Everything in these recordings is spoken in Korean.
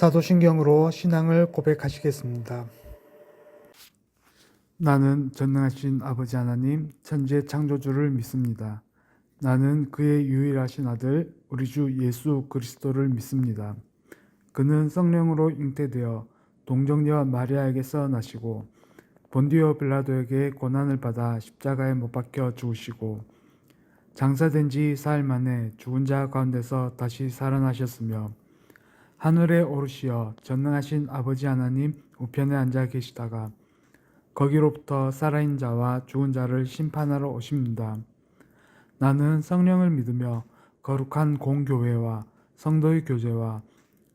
사도신경으로 신앙을 고백하시겠습니다. 나는 전능하신 아버지 하나님, 천지의 창조주를 믿습니다. 나는 그의 유일하신 아들, 우리 주 예수 그리스도를 믿습니다. 그는 성령으로 잉태되어 동정녀 마리아에게서 나시고 본디오 빌라도에게 고난을 받아 십자가에 못 박혀 죽으시고 장사된 지 사흘 만에 죽은 자 가운데서 다시 살아나셨으며 하늘에 오르시어 전능하신 아버지 하나님 우편에 앉아 계시다가 거기로부터 살아있는 자와 죽은 자를 심판하러 오십니다. 나는 성령을 믿으며 거룩한 공교회와 성도의 교제와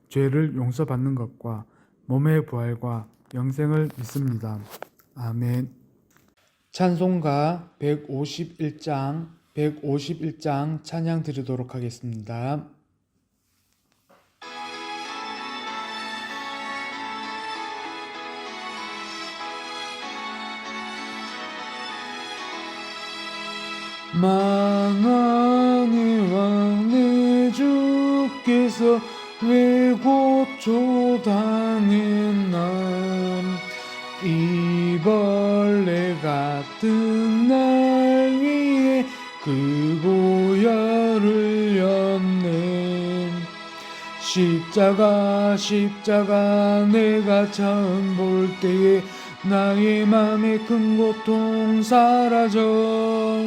죄를 용서받는 것과 몸의 부활과 영생을 믿습니다. 아멘. 찬송가 151장 찬양 드리도록 하겠습니다. 만왕의 왕 내 주께서 왜 고초당했나 이 벌레 같은 날 위에 그 보혈을 였네. 십자가 내가 처음 볼 때에 나의 맘의 큰 고통 사라져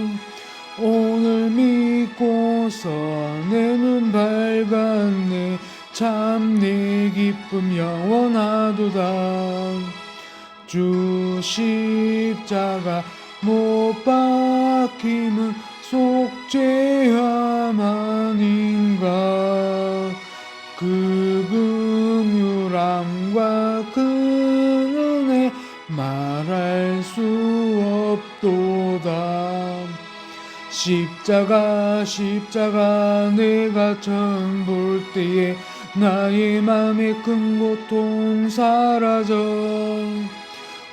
오늘 믿고서 내 눈 밝았네. 참 내 기쁨 영원하도다. 주 십자가 못 박힘은 속죄함 아닌가. 그 긍휼함과 그 은혜 말할 수 없도다. 십자가 내가 처음 볼 때에 나의 맘의 큰 고통 사라져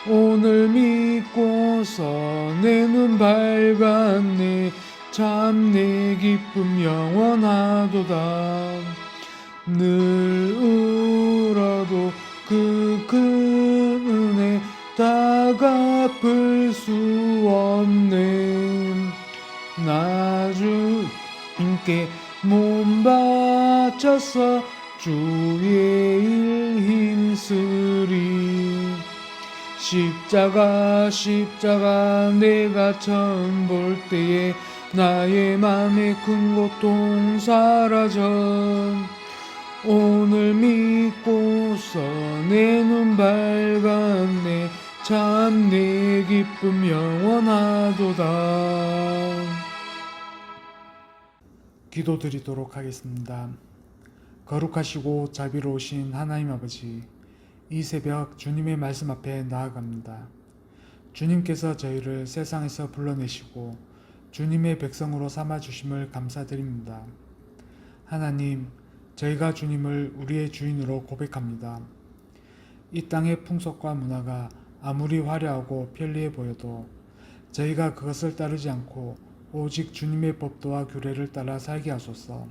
오늘 믿고서 내 눈 밝았네. 참 내 기쁨 영원하도다. 늘 울어도 그 큰 은혜 다 갚을 수 없네. 나 주님께 몸 바쳐서 주의 일 힘쓰리. 십자가 내가 처음 볼 때에 나의 맘의 큰 고통 사라져 오늘 믿고서 내 눈 밝았네. 참 내 기쁨 영원하도다. 기도드리도록 하겠습니다. 거룩하시고 자비로우신 하나님 아버지, 이 새벽 주님의 말씀 앞에 나아갑니다. 주님께서 저희를 세상에서 불러내시고 주님의 백성으로 삼아주심을 감사드립니다. 하나님, 저희가 주님을 우리의 주인으로 고백합니다. 이 땅의 풍속과 문화가 아무리 화려하고 편리해 보여도 저희가 그것을 따르지 않고 오직 주님의 법도와 규례를 따라 살게 하소서.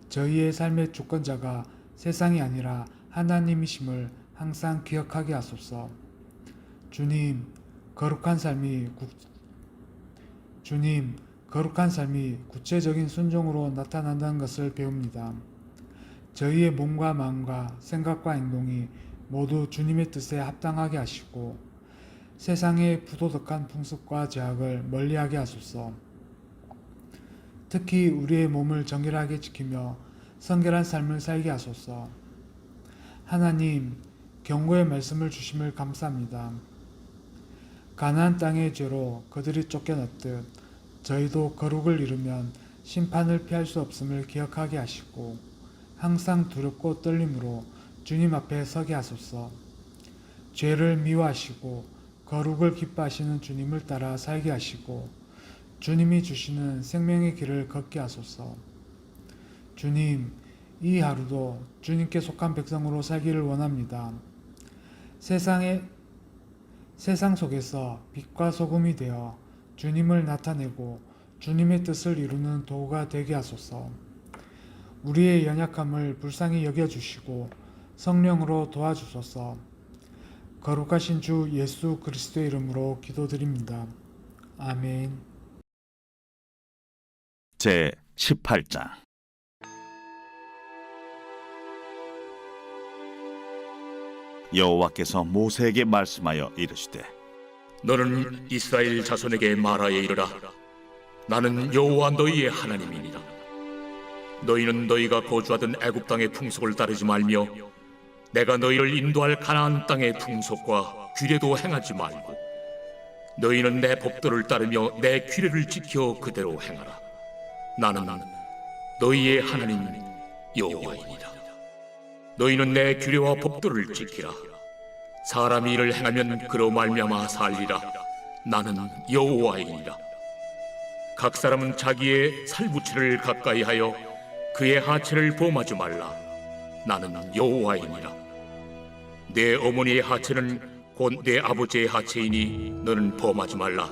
저희의 삶의 주권자가 세상이 아니라 하나님이심을 항상 기억하게 하소서. 주님, 거룩한 삶이 구체적인 순종으로 나타난다는 것을 배웁니다. 저희의 몸과 마음과 생각과 행동이 모두 주님의 뜻에 합당하게 하시고 세상의 부도덕한 풍습과 제약을 멀리하게 하소서. 특히 우리의 몸을 정결하게 지키며 성결한 삶을 살게 하소서. 하나님, 경고의 말씀을 주심을 감사합니다. 가나안 땅의 죄로 그들이 쫓겨났듯 저희도 거룩을 이루면 심판을 피할 수 없음을 기억하게 하시고 항상 두렵고 떨림으로 주님 앞에 서게 하소서. 죄를 미워하시고 거룩을 기뻐하시는 주님을 따라 살게 하시고 주님이 주시는 생명의 길을 걷게 하소서. 주님, 이 하루도 주님께 속한 백성으로 살기를 원합니다. 세상 속에서 빛과 소금이 되어 주님을 나타내고 주님의 뜻을 이루는 도구가 되게 하소서. 우리의 연약함을 불쌍히 여겨주시고 성령으로 도와주소서. 거룩하신 주 예수 그리스도의 이름으로 기도드립니다. 아멘. 제 18장. 여호와께서 모세에게 말씀하여 이르시되 너는 이스라엘 자손에게 말하여 이르라. 나는 여호와 너희의 하나님이니라. 너희는 너희가 거주하던 애굽 땅의 풍속을 따르지 말며 내가 너희를 인도할 가나안 땅의 풍속과 규례도 행하지 말고 너희는 내 법도를 따르며 내 규례를 지켜 그대로 행하라. 나는 너희의 하나님 여호와이니라. 너희는 내 규례와 법도를 지키라. 사람이 이를 행하면 그로 말미암아 살리라. 나는 여호와이니라. 각 사람은 자기의 살부치를 가까이 하여 그의 하체를 범하지 말라. 나는 여호와이니라. 내 어머니의 하체는 곧 내 아버지의 하체이니 너는 범하지 말라.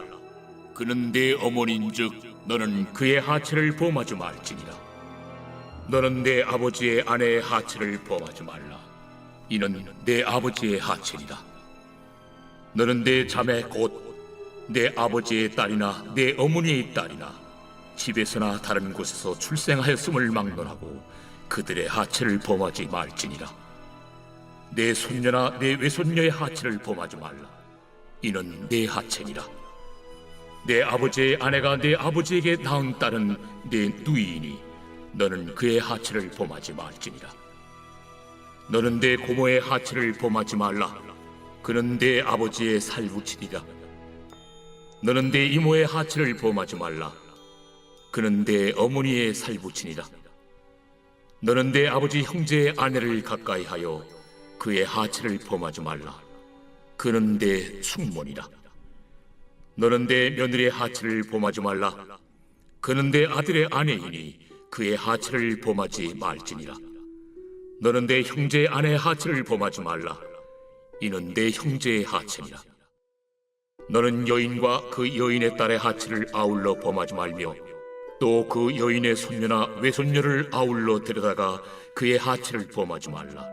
그는 내 어머니인즉 너는 그의 하체를 범하지 말지니라. 너는 내 아버지의 아내의 하체를 범하지 말라. 이는 내 아버지의 하체니라. 너는 내 자매 곧 내 아버지의 딸이나 내 어머니의 딸이나 집에서나 다른 곳에서 출생하였음을 막론하고 그들의 하체를 범하지 말지니라. 내 손녀나 내 외손녀의 하체를 범하지 말라. 이는 내 하체니라. 내 아버지의 아내가 내 아버지에게 낳은 딸은 내 누이이니 너는 그의 하체를 범하지 말지니라. 너는 내 고모의 하체를 범하지 말라. 그는 내 아버지의 살부치니라. 너는 내 이모의 하체를 범하지 말라. 그는 내 어머니의 살부치니라. 너는 내 아버지 형제의 아내를 가까이 하여 그의 하체를 범하지 말라. 그는 내 숙모니라. 너는 내 며느리의 하체를 범하지 말라. 그는 내 아들의 아내이니 그의 하체를 범하지 말지니라. 너는 내 형제의 아내의 하체를 범하지 말라. 이는 내 형제의 하체니라. 너는 여인과 그 여인의 딸의 하체를 아울러 범하지 말며 또 그 여인의 손녀나 외손녀를 아울러 데려다가 그의 하체를 범하지 말라.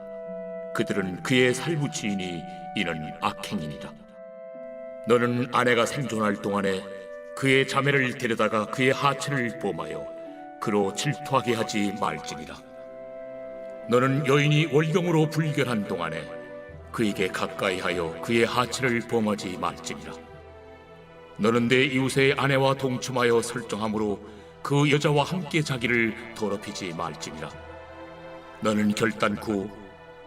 그들은 그의 살부치이니 이는 악행이니라. 너는 아내가 생존할 동안에 그의 자매를 데려다가 그의 하체를 범하여 그로 질투하게 하지 말지니라. 너는 여인이 월경으로 불결한 동안에 그에게 가까이 하여 그의 하체를 범하지 말지니라. 너는 내 이웃의 아내와 동침하여 설정함으로 그 여자와 함께 자기를 더럽히지 말지니라. 너는 결단코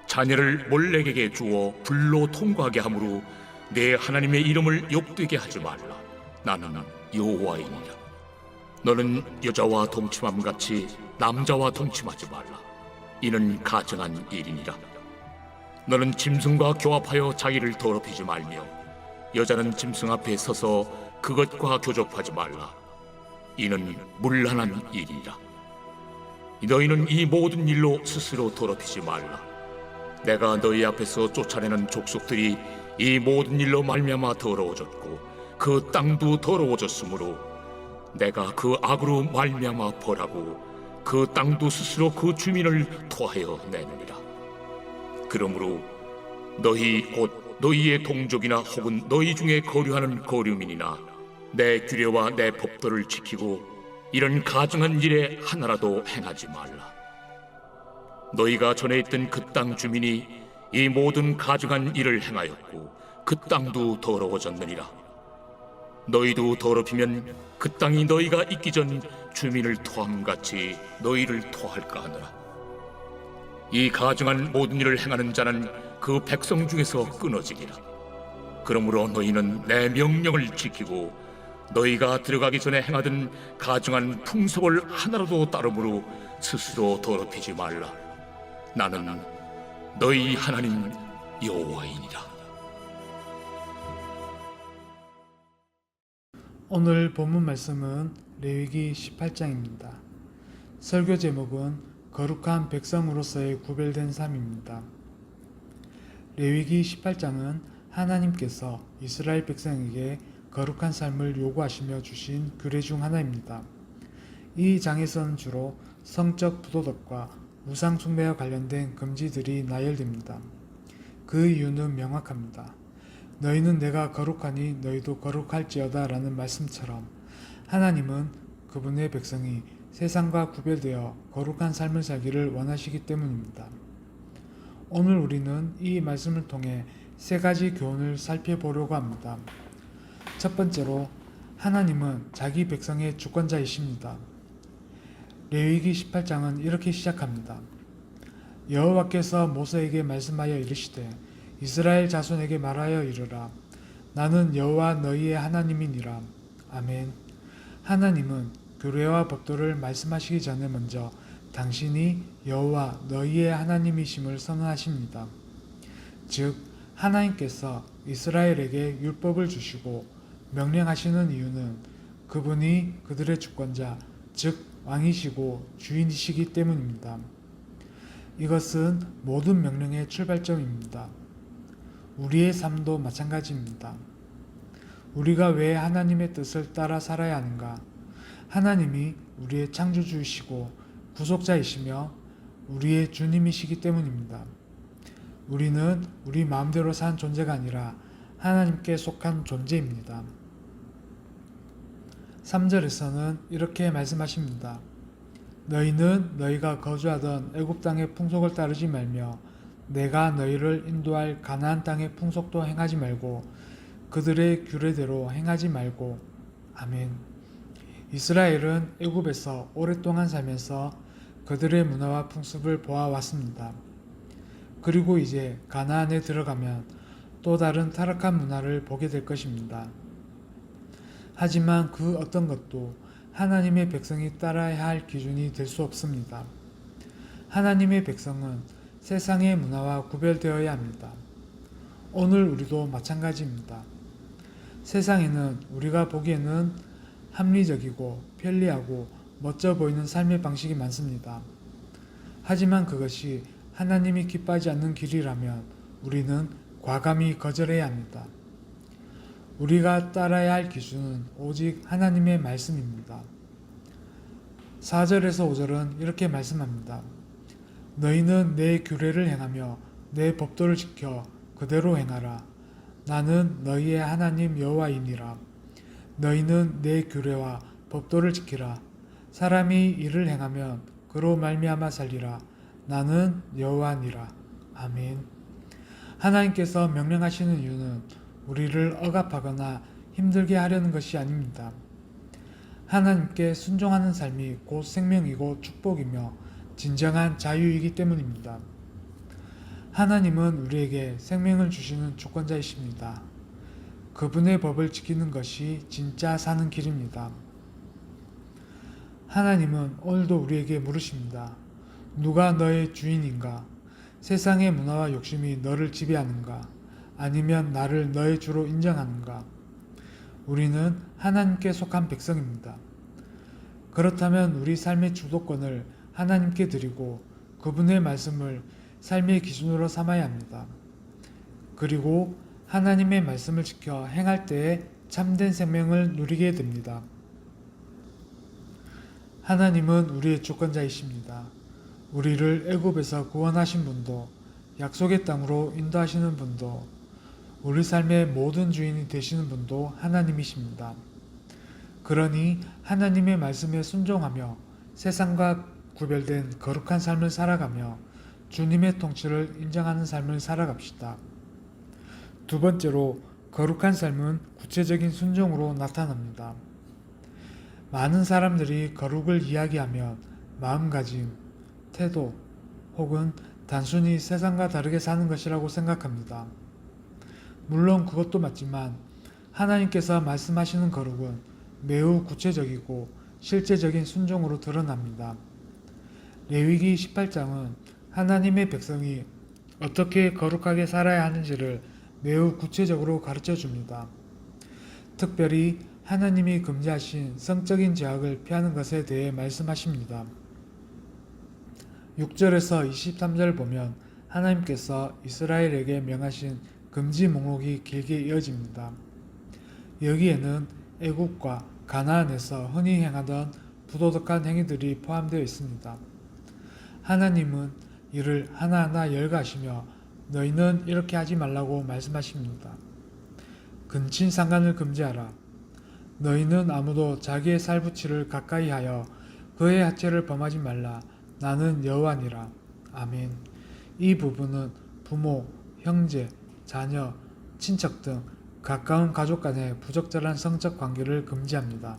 자녀를 몰렉에게 주어 불로 통과하게 함으로 내 하나님의 이름을 욕되게 하지 말라. 나는 여호와이니라. 너는 여자와 동침함같이 남자와 동침하지 말라. 이는 가증한 일이니라. 너는 짐승과 교합하여 자기를 더럽히지 말며 여자는 짐승 앞에 서서 그것과 교접하지 말라. 이는 문란한 일이라. 너희는 이 모든 일로 스스로 더럽히지 말라. 내가 너희 앞에서 쫓아내는 족속들이 이 모든 일로 말미암아 더러워졌고 그 땅도 더러워졌으므로 내가 그 악으로 말미암아 벌하고 그 땅도 스스로 그 주민을 토하여 내느니라. 그러므로 너희 곧 너희의 동족이나 혹은 너희 중에 거류하는 거류민이나 내 규례와 내 법도를 지키고 이런 가증한 일에 하나라도 행하지 말라. 너희가 전에 있던 그 땅 주민이 이 모든 가증한 일을 행하였고 그 땅도 더러워졌느니라. 너희도 더럽히면 그 땅이 너희가 있기 전 주민을 토함같이 너희를 토할까 하노라. 이 가증한 모든 일을 행하는 자는 그 백성 중에서 끊어지리라. 그러므로 너희는 내 명령을 지키고 너희가 들어가기 전에 행하던 가증한 풍속을 하나라도 따름으로 스스로 더럽히지 말라. 나는 너희 하나님 여호와이니라. 오늘 본문 말씀은 레위기 18장입니다. 설교 제목은 거룩한 백성으로서의 구별된 삶입니다. 레위기 18장은 하나님께서 이스라엘 백성에게 거룩한 삶을 요구하시며 주신 규례 중 하나입니다. 이 장에서는 주로 성적 부도덕과 우상 숭배와 관련된 금지들이 나열됩니다. 그 이유는 명확합니다. 너희는 내가 거룩하니 너희도 거룩할지어다 라는 말씀처럼 하나님은 그분의 백성이 세상과 구별되어 거룩한 삶을 살기를 원하시기 때문입니다. 오늘 우리는 이 말씀을 통해 세 가지 교훈을 살펴보려고 합니다. 첫 번째로 하나님은 자기 백성의 주권자이십니다. 레위기 18장은 이렇게 시작합니다. 여호와께서 모세에게 말씀하여 이르시되 이스라엘 자손에게 말하여 이르라. 나는 여호와 너희의 하나님이니라. 아멘. 하나님은 규례와 법도를 말씀하시기 전에 먼저 당신이 여호와 너희의 하나님이심을 선언하십니다. 즉 하나님께서 이스라엘에게 율법을 주시고 명령하시는 이유는 그분이 그들의 주권자, 즉 왕이시고 주인이시기 때문입니다. 이것은 모든 명령의 출발점입니다. 우리의 삶도 마찬가지입니다. 우리가 왜 하나님의 뜻을 따라 살아야 하는가? 하나님이 우리의 창조주이시고 구속자이시며 우리의 주님이시기 때문입니다. 우리는 우리 마음대로 산 존재가 아니라 하나님께 속한 존재입니다. 3절에서는 이렇게 말씀하십니다. 너희는 너희가 거주하던 애굽 땅의 풍속을 따르지 말며 내가 너희를 인도할 가나안 땅의 풍속도 행하지 말고 그들의 규례대로 행하지 말고. 아멘. 이스라엘은 애굽에서 오랫동안 살면서 그들의 문화와 풍습을 보아왔습니다. 그리고 이제 가나안에 들어가면 또 다른 타락한 문화를 보게 될 것입니다. 하지만 그 어떤 것도 하나님의 백성이 따라야 할 기준이 될 수 없습니다. 하나님의 백성은 세상의 문화와 구별되어야 합니다. 오늘 우리도 마찬가지입니다. 세상에는 우리가 보기에는 합리적이고 편리하고 멋져 보이는 삶의 방식이 많습니다. 하지만 그것이 하나님이 기뻐하지 않는 길이라면 우리는 과감히 거절해야 합니다. 우리가 따라야 할 기준은 오직 하나님의 말씀입니다. 4절에서 5절은 이렇게 말씀합니다. 너희는 내 규례를 행하며 내 법도를 지켜 그대로 행하라. 나는 너희의 하나님 여호와이니라. 너희는 내 규례와 법도를 지키라. 사람이 이를 행하면 그로 말미암아 살리라. 나는 여호와니라. 아멘. 하나님께서 명령하시는 이유는 우리를 억압하거나 힘들게 하려는 것이 아닙니다. 하나님께 순종하는 삶이 곧 생명이고 축복이며 진정한 자유이기 때문입니다. 하나님은 우리에게 생명을 주시는 주권자이십니다. 그분의 법을 지키는 것이 진짜 사는 길입니다. 하나님은 오늘도 우리에게 물으십니다. 누가 너의 주인인가? 세상의 문화와 욕심이 너를 지배하는가? 아니면 나를 너의 주로 인정하는가? 우리는 하나님께 속한 백성입니다. 그렇다면 우리 삶의 주도권을 하나님께 드리고 그분의 말씀을 삶의 기준으로 삼아야 합니다. 그리고 하나님의 말씀을 지켜 행할 때에 참된 생명을 누리게 됩니다. 하나님은 우리의 주권자이십니다. 우리를 애굽에서 구원하신 분도 약속의 땅으로 인도하시는 분도 우리 삶의 모든 주인이 되시는 분도 하나님이십니다. 그러니 하나님의 말씀에 순종하며 세상과 구별된 거룩한 삶을 살아가며 주님의 통치를 인정하는 삶을 살아갑시다. 두 번째로 거룩한 삶은 구체적인 순종으로 나타납니다. 많은 사람들이 거룩을 이야기하면 마음가짐, 태도 혹은 단순히 세상과 다르게 사는 것이라고 생각합니다. 물론 그것도 맞지만 하나님께서 말씀하시는 거룩은 매우 구체적이고 실제적인 순종으로 드러납니다. 레위기 18장은 하나님의 백성이 어떻게 거룩하게 살아야 하는지를 매우 구체적으로 가르쳐 줍니다. 특별히 하나님이 금지하신 성적인 제약을 피하는 것에 대해 말씀하십니다. 6절에서 23절 보면 하나님께서 이스라엘에게 명하신 금지 목록이 길게 이어집니다. 여기에는 애굽과 가나안에서 흔히 행하던 부도덕한 행위들이 포함되어 있습니다. 하나님은 이를 하나하나 열거하시며 너희는 이렇게 하지 말라고 말씀하십니다. 근친상간을 금지하라. 너희는 아무도 자기의 살부치를 가까이 하여 그의 하체를 범하지 말라. 나는 여호와니라. 아멘. 이 부분은 부모, 형제, 자녀, 친척 등 가까운 가족 간의 부적절한 성적 관계를 금지합니다.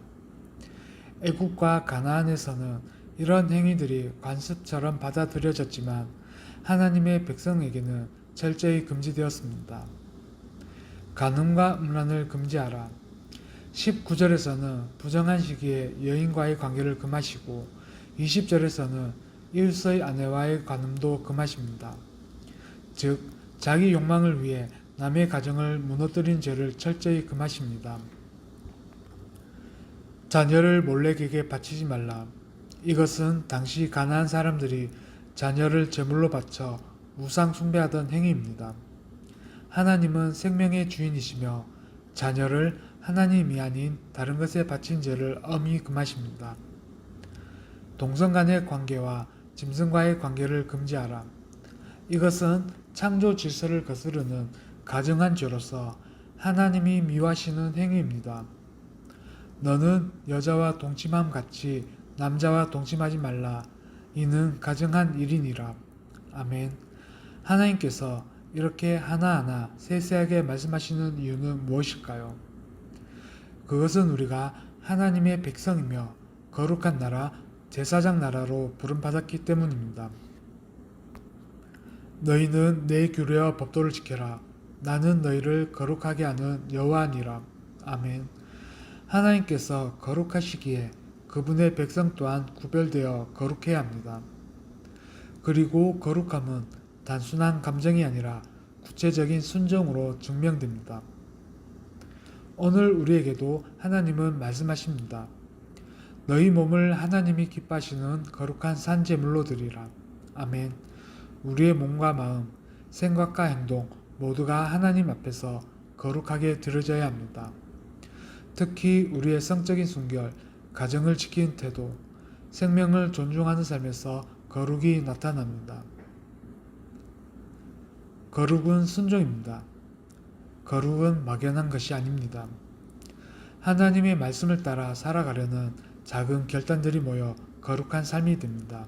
애국과 가나안에서는 이런 행위들이 관습처럼 받아들여졌지만 하나님의 백성에게는 철저히 금지되었습니다. 간음과 음란을 금지하라. 19절에서는 부정한 시기에 여인과의 관계를 금하시고 20절에서는 이웃의 아내와의 간음도 금하십니다. 즉 자기 욕망을 위해 남의 가정을 무너뜨린 죄를 철저히 금하십니다. 자녀를 몰래에게 바치지 말라. 이것은 당시 가나안 사람들이 자녀를 제물로 바쳐 우상 숭배하던 행위입니다. 하나님은 생명의 주인이시며 자녀를 하나님이 아닌 다른 것에 바친 죄를 엄히 금하십니다. 동성 간의 관계와 짐승과의 관계를 금지하라. 이것은 창조 질서를 거스르는 가증한 죄로서 하나님이 미워하시는 행위입니다. 너는 여자와 동침함 같이 남자와 동침하지 말라. 이는 가증한 일이니라. 아멘. 하나님께서 이렇게 하나하나 세세하게 말씀하시는 이유는 무엇일까요? 그것은 우리가 하나님의 백성이며 거룩한 나라, 제사장 나라로 부름받았기 때문입니다. 너희는 내 규례와 법도를 지켜라. 나는 너희를 거룩하게 하는 여호와니라. 아멘. 하나님께서 거룩하시기에 그분의 백성 또한 구별되어 거룩해야 합니다. 그리고 거룩함은 단순한 감정이 아니라 구체적인 순종으로 증명됩니다. 오늘 우리에게도 하나님은 말씀하십니다. 너희 몸을 하나님이 기뻐하시는 거룩한 산제물로 드리라. 아멘. 우리의 몸과 마음, 생각과 행동 모두가 하나님 앞에서 거룩하게 드려져야 합니다. 특히 우리의 성적인 순결, 가정을 지키는 태도, 생명을 존중하는 삶에서 거룩이 나타납니다. 거룩은 순종입니다. 거룩은 막연한 것이 아닙니다. 하나님의 말씀을 따라 살아가려는 작은 결단들이 모여 거룩한 삶이 됩니다.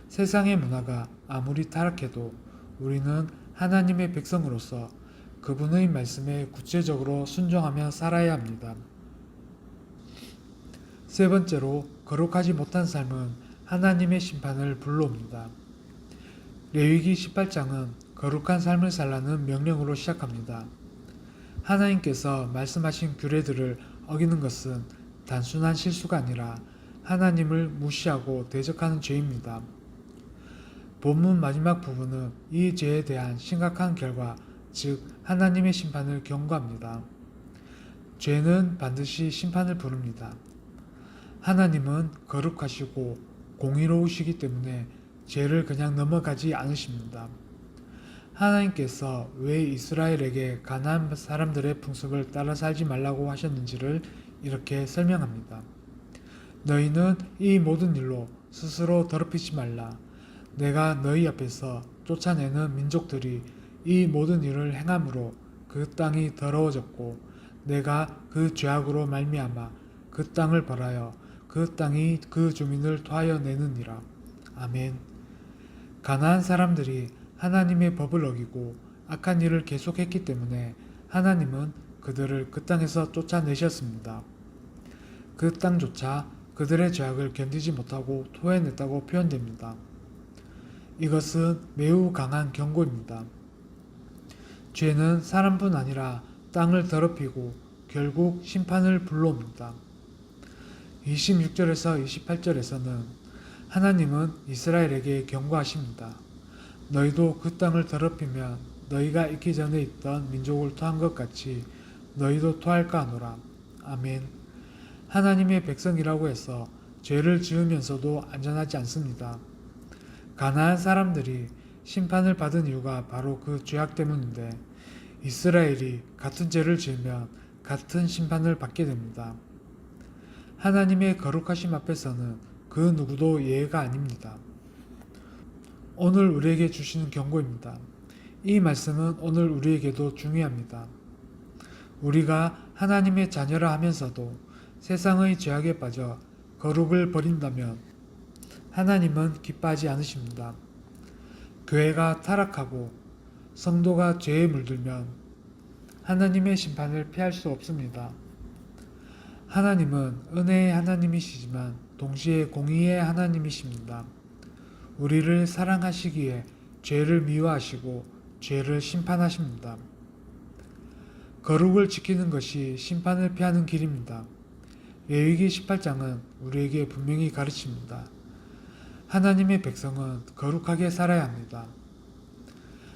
세상의 문화가 아무리 타락해도 우리는 하나님의 백성으로서 그분의 말씀에 구체적으로 순종하며 살아야 합니다. 세 번째로 거룩하지 못한 삶은 하나님의 심판을 불러옵니다. 레위기 18장은 거룩한 삶을 살라는 명령으로 시작합니다. 하나님께서 말씀하신 규례들을 어기는 것은 단순한 실수가 아니라 하나님을 무시하고 대적하는 죄입니다. 본문 마지막 부분은 이 죄에 대한 심각한 결과, 즉 하나님의 심판을 경고합니다. 죄는 반드시 심판을 부릅니다. 하나님은 거룩하시고 공의로우시기 때문에 죄를 그냥 넘어가지 않으십니다. 하나님께서 왜 이스라엘에게 가나안 사람들의 풍습을 따라 살지 말라고 하셨는지를 이렇게 설명합니다. 너희는 이 모든 일로 스스로 더럽히지 말라. 내가 너희 앞에서 쫓아내는 민족들이 이 모든 일을 행함으로 그 땅이 더러워졌고 내가 그 죄악으로 말미암아 그 땅을 벌하여 그 땅이 그 주민을 토하여 내느니라. 아멘. 가나안 사람들이 하나님의 법을 어기고 악한 일을 계속했기 때문에 하나님은 그들을 그 땅에서 쫓아내셨습니다. 그 땅조차 그들의 죄악을 견디지 못하고 토해냈다고 표현됩니다. 이것은 매우 강한 경고입니다. 죄는 사람뿐 아니라 땅을 더럽히고 결국 심판을 불러옵니다. 26절에서 28절에서는 하나님은 이스라엘에게 경고하십니다. 너희도 그 땅을 더럽히면 너희가 있기 전에 있던 민족을 토한 것 같이 너희도 토할까 하노라. 아멘. 하나님의 백성이라고 해서 죄를 지으면서도 안전하지 않습니다. 가나안 사람들이 심판을 받은 이유가 바로 그 죄악 때문인데 이스라엘이 같은 죄를 지으면 같은 심판을 받게 됩니다. 하나님의 거룩하심 앞에서는 그 누구도 예외가 아닙니다. 오늘 우리에게 주시는 경고입니다. 이 말씀은 오늘 우리에게도 중요합니다. 우리가 하나님의 자녀라 하면서도 세상의 죄악에 빠져 거룩을 버린다면 하나님은 기뻐하지 않으십니다. 교회가 타락하고 성도가 죄에 물들면 하나님의 심판을 피할 수 없습니다. 하나님은 은혜의 하나님이시지만 동시에 공의의 하나님이십니다. 우리를 사랑하시기에 죄를 미워하시고 죄를 심판하십니다. 거룩을 지키는 것이 심판을 피하는 길입니다. 레위기 18장은 우리에게 분명히 가르칩니다. 하나님의 백성은 거룩하게 살아야 합니다.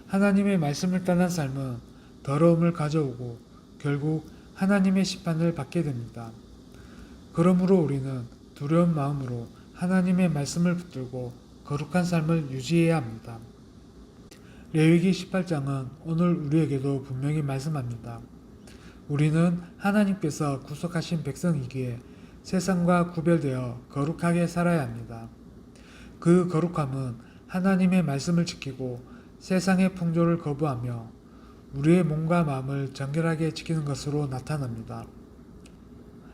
하나님의 말씀을 떠난 삶은 더러움을 가져오고 결국 하나님의 심판을 받게 됩니다. 그러므로 우리는 두려운 마음으로 하나님의 말씀을 붙들고 거룩한 삶을 유지해야 합니다. 레위기 18장은 오늘 우리에게도 분명히 말씀합니다. 우리는 하나님께서 구속하신 백성이기에 세상과 구별되어 거룩하게 살아야 합니다. 그 거룩함은 하나님의 말씀을 지키고 세상의 풍조를 거부하며 우리의 몸과 마음을 정결하게 지키는 것으로 나타납니다.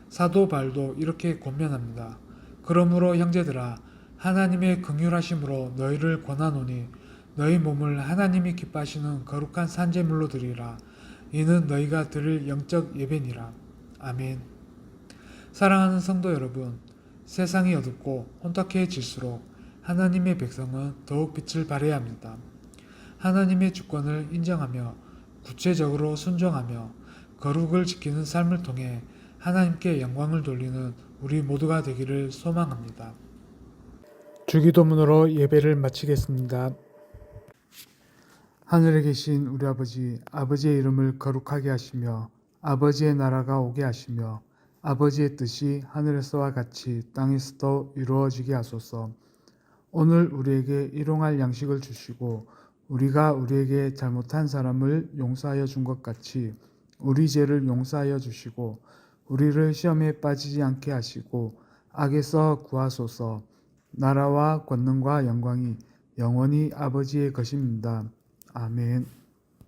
사도 바울도 이렇게 권면합니다. 그러므로 형제들아 하나님의 긍휼하심으로 너희를 권하노니 너희 몸을 하나님이 기뻐하시는 거룩한 산제물로 드리라. 이는 너희가 드릴 영적 예배니라. 아멘. 사랑하는 성도 여러분, 세상이 어둡고 혼탁해질수록 하나님의 백성은 더욱 빛을 발해야 합니다. 하나님의 주권을 인정하며 구체적으로 순종하며 거룩을 지키는 삶을 통해 하나님께 영광을 돌리는 우리 모두가 되기를 소망합니다. 주기도문으로 예배를 마치겠습니다. 하늘에 계신 우리 아버지, 아버지의 이름을 거룩하게 하시며 아버지의 나라가 오게 하시며 아버지의 뜻이 하늘에서와 같이 땅에서도 이루어지게 하소서. 오늘 우리에게 일용할 양식을 주시고 우리가 우리에게 잘못한 사람을 용서하여 준 것 같이 우리 죄를 용서하여 주시고 우리를 시험에 빠지지 않게 하시고 악에서 구하소서. 나라와 권능과 영광이 영원히 아버지의 것입니다. 아멘.